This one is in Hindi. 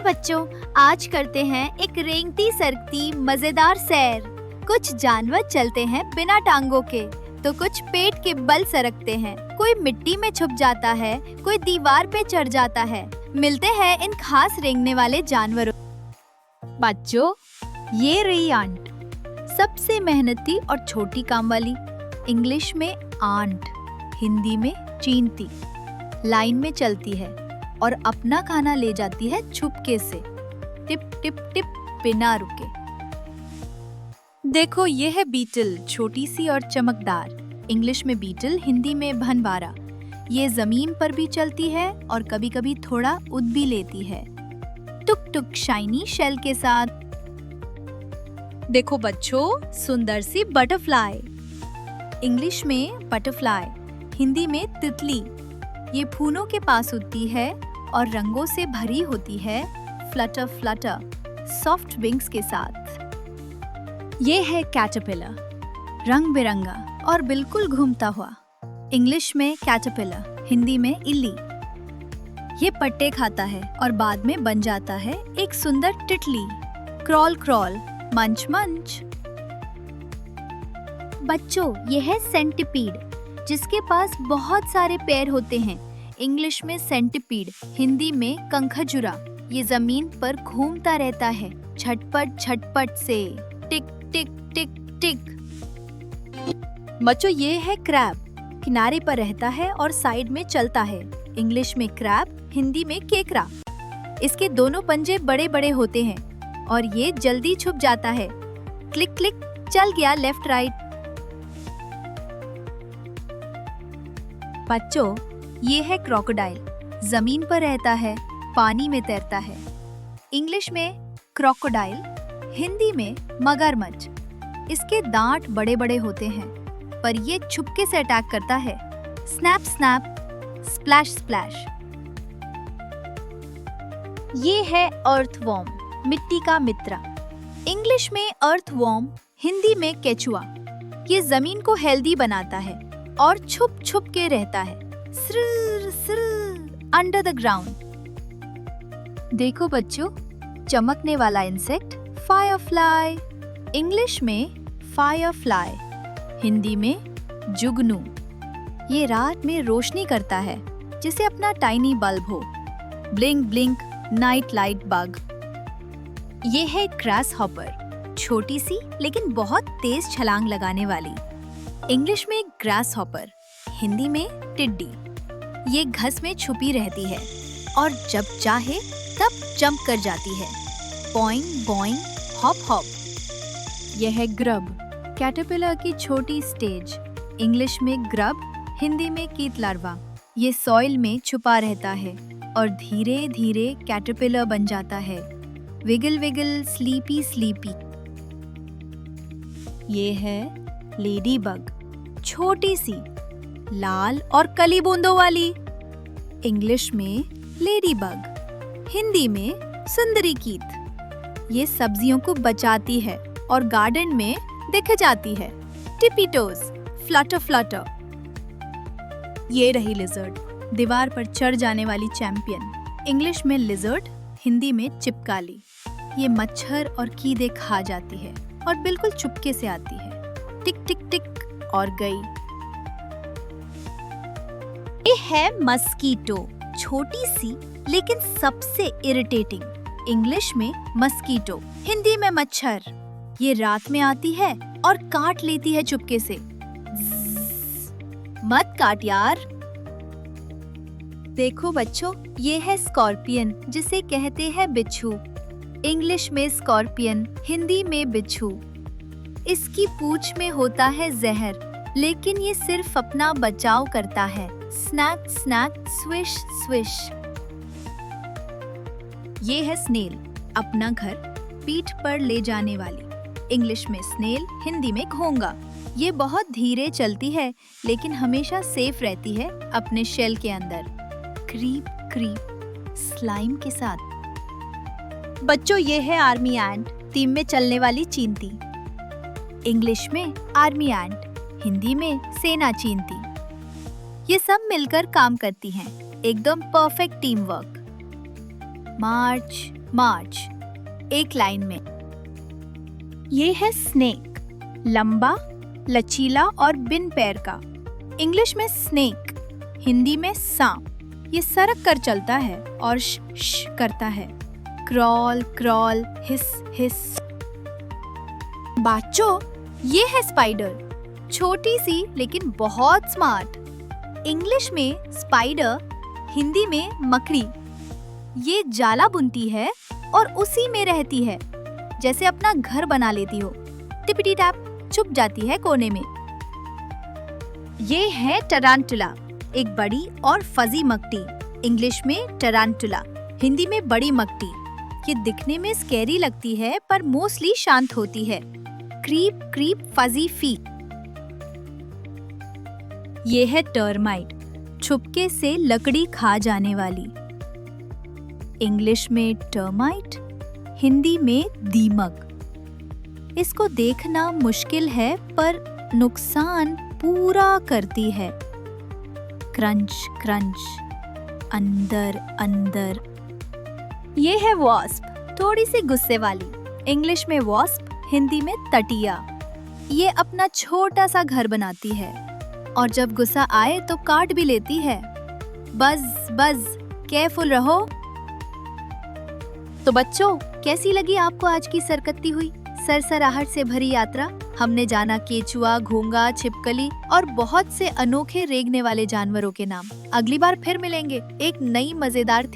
बच्चों, आज करते हैं एक रेंगती सरकती मजेदार सैर। कुछ जानवर चलते हैं बिना टांगों के, तो कुछ पेट के बल सरकते हैं। कोई मिट्टी में छुप जाता है, कोई दीवार पे चढ़ जाता है। मिलते हैं इन खास रेंगने वाले जानवरों। बच्चों, ये रही आंट, सबसे मेहनती और छोटी काम वाली। इंग्लिश में आंट, हिंदी में चींटी। लाइन में चलती है और अपना खाना ले जाती है छुपके से, टिप टिप टिप बिना रुके। देखो, ये है बीटल, छोटी सी और चमकदार। इंग्लिश में बीटल, हिंदी में भनवारा। ये जमीन पर भी चलती है और कभी कभी थोड़ा उड़ भी लेती है, टुक टुक शाइनी शेल के साथ। देखो बच्चों, सुंदर सी बटरफ्लाई। इंग्लिश में बटरफ्लाई, हिंदी में तितली। ये फूलों के पास उड़ती है और रंगों से भरी होती है, फ्लटर फ्लटर, सॉफ्ट विंग्स के साथ। ये है कैटरपिलर, रंग बिरंगा और बिल्कुल घूमता हुआ। इंग्लिश में कैटरपिलर, हिंदी में इल्ली। ये पत्ते खाता है और बाद में बन जाता है एक सुंदर तितली, क्रॉल क्रॉल, मंच मंच। बच्चों, ये है सेंटिपीड, जिसके पास बहुत सारे पैर होते हैं। इंग्लिश में सेंटिपीड, हिंदी में कंखजुरा। ये जमीन पर घूमता रहता है, झटपट झटपट से, टिक टिक टिक टिक। बच्चों, ये है क्रैब, किनारे पर रहता है और साइड में चलता है। इंग्लिश में क्रैब, हिंदी में केकड़ा। इसके दोनों पंजे बड़े बड़े होते हैं और ये जल्दी छुप जाता है। क्लिक क्लिक, चल गया लेफ्ट राइट। बच्चों, ये है क्रोकोडाइल, जमीन पर रहता है, पानी में तैरता है। इंग्लिश में क्रोकोडाइल, हिंदी में मगरमच्छ। इसके दांत बड़े बड़े होते हैं, पर ये छुपके से अटैक करता है। Snap snap, splash splash. ये है अर्थवॉर्म, मिट्टी का मित्र। इंग्लिश में अर्थवॉर्म, हिंदी में केचुआ। ये जमीन को हेल्दी बनाता है और छुप छुप के रहता है, स्रिर स्रिर, अंडर द ग्राउंड। देखो बच्चों, चमकने वाला इंसेक्ट, फायरफ्लाई। इंग्लिश में फायरफ्लाई, हिंदी में जुगनू। ये रात में रोशनी करता है, जिसे अपना टाइनी बल्ब हो। Blink blink, night light bug. ये है ग्रास हॉपर, छोटी सी लेकिन बहुत तेज छलांग लगाने वाली। इंग्लिश में ग्रास हॉपर, हिंदी में टिड्डी। ये घास में छुपी रहती है और जब चाहे तब जंप कर जाती है, बॉइंग बॉइंग, हॉप हॉप। यह है ग्रब, कैटरपिलर की छोटी स्टेज। इंग्लिश में ग्रब, हिंदी में कीट लार्वा। ये सॉइल में छुपा रहता है और धीरे धीरे कैटरपिलर बन जाता है। Wiggle wiggle, sleepy sleepy. ये है लेडी बग, छोटी सी, लाल और कली बूंदों वाली। इंग्लिश में लेडी बग, हिंदी में सुंदरी कीट। ये सब्जियों को बचाती है और गार्डन में दिख जाती है। टिपी टोज, फ्लटर फ्लटर। ये रही लिजर्ड, दीवार पर चढ़ जाने वाली चैंपियन। इंग्लिश में लिजर्ड, हिंदी में चिपकाली। ये मच्छर और कीड़े खा जाती है और बिल्कुल चुपके से आती है। टिक टिक टिक और गई। ये है मस्कीटो, छोटी सी लेकिन सबसे इरिटेटिंग। इंग्लिश में मस्कीटो, हिंदी में मच्छर। ये रात में आती है और काट लेती है चुपके से। मत काट यार। देखो बच्चों, ये है स्कॉर्पियन, जिसे कहते हैं बिच्छू। इंग्लिश में स्कॉर्पियन, हिंदी में बिच्छू। इसकी पूंछ में होता है जहर, लेकिन ये सिर्फ अपना बचाव करता है। Snack snack, swish swish. ये है स्नेल, अपना घर पीठ पर ले जाने वाली। इंग्लिश में स्नेल, हिंदी में घोंगा। ये बहुत धीरे चलती है, लेकिन हमेशा सेफ रहती है अपने शेल के अंदर। क्रीप क्रीप, स्लाइम के साथ। बच्चों, ये है आर्मी एंट, टीम में चलने वाली चींटी। इंग्लिश में आर्मी एंट, हिंदी में सेना चींटी। ये सब मिलकर काम करती हैं, एकदम परफेक्ट टीम वर्क। मार्च मार्च, एक लाइन में। ये है स्नेक, लंबा, लचीला और बिन पैर का। इंग्लिश में स्नेक, हिंदी में सांप। ये सरक कर चलता है और श करता है। क्रॉल क्रॉल, हिस हिस। बच्चों, ये है स्पाइडर, छोटी सी लेकिन बहुत स्मार्ट। इंग्लिश में स्पाइडर, हिंदी में मकड़ी। ये जाला बुनती है और उसी में रहती है, जैसे अपना घर बना लेती हो। टिपिटी टैप, छुप जाती है कोने में। ये है टरांटुला, एक बड़ी और फजी मकड़ी। इंग्लिश में टरांटुला, हिंदी में बड़ी मकड़ी। ये दिखने में स्कैरी लगती है पर मोस्टली शांत होती है। Creep creep fuzzy feet. ये है टर्माइट, छुपके से लकड़ी खा जाने वाली। इंग्लिश में टर्माइट, हिंदी में दीमक। इसको देखना मुश्किल है पर नुकसान पूरा करती है। क्रंच क्रंच, अंदर अंदर। ये है वॉस्प, थोड़ी सी गुस्से वाली। इंग्लिश में वॉस्प, हिंदी में तटिया। ये अपना छोटा सा घर बनाती है और जब गुस्सा आए तो काट भी लेती है। बस बस, केयरफुल रहो। तो बच्चों, कैसी लगी आपको आज की सरकती हुई सरसराहट से भरी यात्रा? हमने जाना केचुआ, घोंगा, छिपकली और बहुत से अनोखे रेंगने वाले जानवरों के नाम। अगली बार फिर मिलेंगे एक नई मजेदार